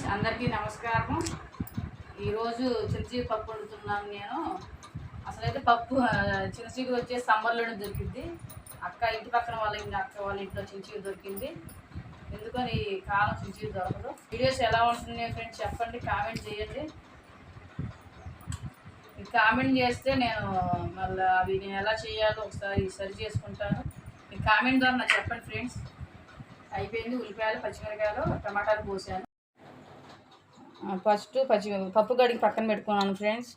Friends అందరికీ నమస్కారం. ఈరోజు చింతచిగురు పప్పు వండుతున్నాను నేను. అసలైతే పప్పు చింతచిగురు వచ్చే సమ్మర్లోనే దొరికింది. ఇంటి పక్కన అక్క వాళ్ళ ఇంట్లో చింతచిగురు దొరికింది. ఎందుకని ఈ కాలం చింతచిగురు దొరకదు. వీడియోస్ ఎలా ఉంటున్నాయి ఫ్రెండ్స్ చెప్పండి, కామెంట్ చేయండి. కామెంట్ చేస్తే నేను మళ్ళీ అవి నేను ఎలా చేయాలో ఒకసారి సరి చేసుకుంటాను. ఈ కామెంట్ ద్వారా నాకు చెప్పండి ఫ్రెండ్స్. అయిపోయింది. ఉల్లిపాయలు, పచ్చిమిరకాయలు, టమాటాలు పోసాను. ఫస్ట్ పప్పు గడికి పక్కన పెట్టుకున్నాను ఫ్రెండ్స్.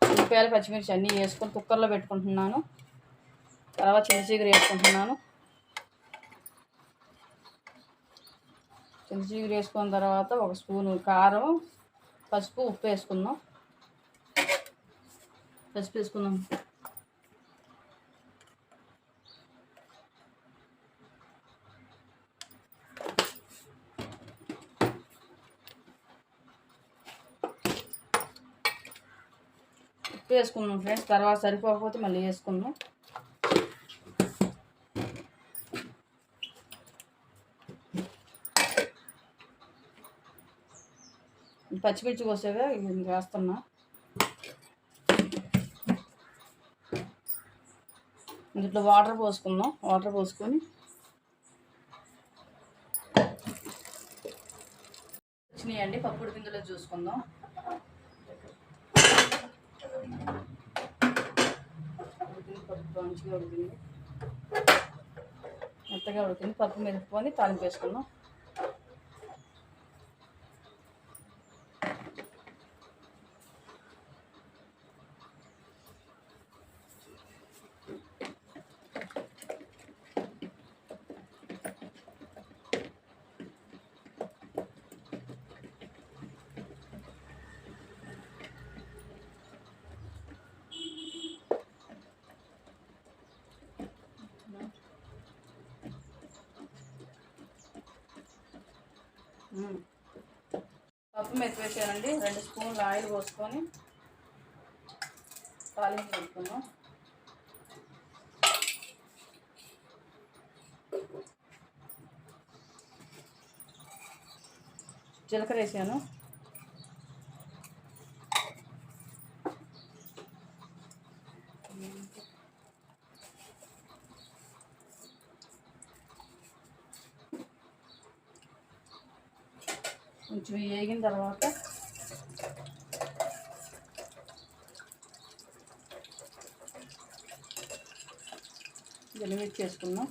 ఉల్లిపాయలు, పచ్చిమిర్చి అన్నీ వేసుకొని కుక్కర్లో పెట్టుకుంటున్నాను. తర్వాత చింతచిగురు వేసుకుంటున్నాను. చింతచిగురు వేసుకున్న తర్వాత ఒక స్పూను కారం, పసుపు, ఉప్పు వేసుకుందాం. పసుపు వేసుకుందాం. వేసుకుందాం ఫ్రెండ్స్. తర్వాత సరిపోకపోతే మళ్ళీ వేసుకుందాం. పచ్చిమిర్చి కోసేగా ఇది వేస్తున్నా. ఇంట్లో వాటర్ పోసుకుందాం. వాటర్ పోసుకొని వచ్చినాయండి. పప్పు ఉడికిందో చూసుకుందాం. పప్పు మంచిగా ఉడికింది, మెత్తగా ఉడికింది. పప్పు మెదుపుకొని తాలింపు వేసుకుందాం. పప్పు మెత్తి వేసానండి. 2 స్పూన్లు ఆయిల్ పోసుకొని తాలింపు పెట్టుకున్నాం. జీలకర్ర వేసాను. కొంచెం వేగిన తర్వాత ఎండుమిర్చి వేసుకుందాం.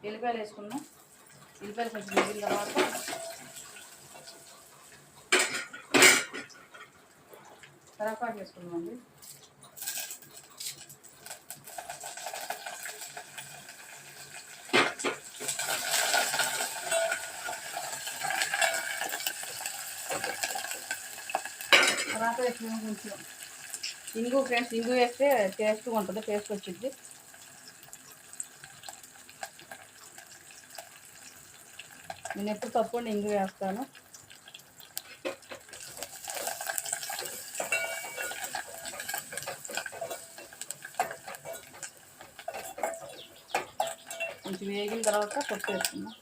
ఎల్లిపాయలు వేసుకుందాం. ఎల్లిపాయలు కొంచెం వేగిన తర్వాత కరివేపాకు వేసుకుందామండి. తర్వాత వేసుకున్నాం కొంచెం ఇంగు ఫ్రెండ్స్. ఇంగు వేస్తే టేస్ట్గా ఉంటుంది, టేస్ట్ వచ్చింది. నేను ఎప్పుడు తప్పకుండా ఇంగు వేస్తాను. కొంచెం వేగిన తర్వాత పప్పు వేసుకుందాం.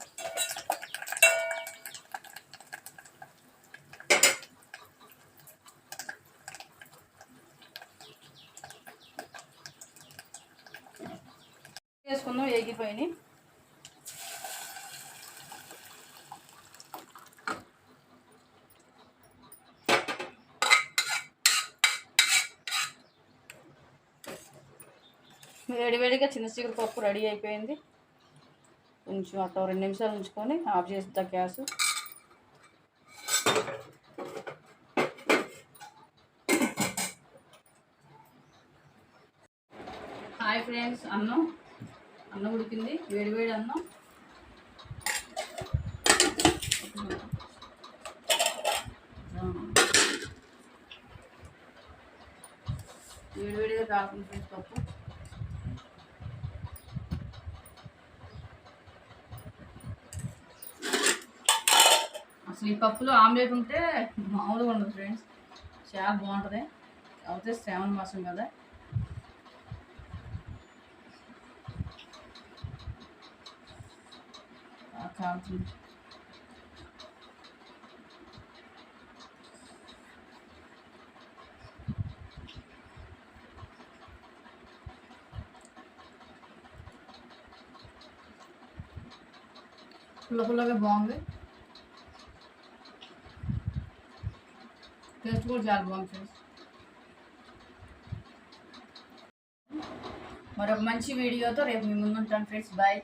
వేసుకుందాం. వేగిపోయినాయి. వేడివేడిగా చింతచిగురు పప్పు రెడీ అయిపోయింది. కొంచెం అట్లా 2 నిమిషాలు ఉంచుకొని ఆఫ్ చేస్తా గ్యాస్. హాయ్ ఫ్రెండ్స్, అన్నం ఉడికింది. వేడివేడి అన్నం. వేడివేడిగా కాకుండా పప్పు అసలు ఈ పప్పులో ఆమ్లెట్ ఉంటే మామూలుగా ఉండదు ఫ్రెండ్స్, చాలా బాగుంటుంది. కాకపోతే శ్రావణ మాసం కదా, కావాల్సింది. పుల్లగా బాగుంది, టేస్ట్ కూడా చాలా బాగుంది ఫ్రెండ్స్. మరొక మంచి వీడియోతో రేపు మీ ముందు ఉంటాను ఫ్రెండ్స్. బాయ్.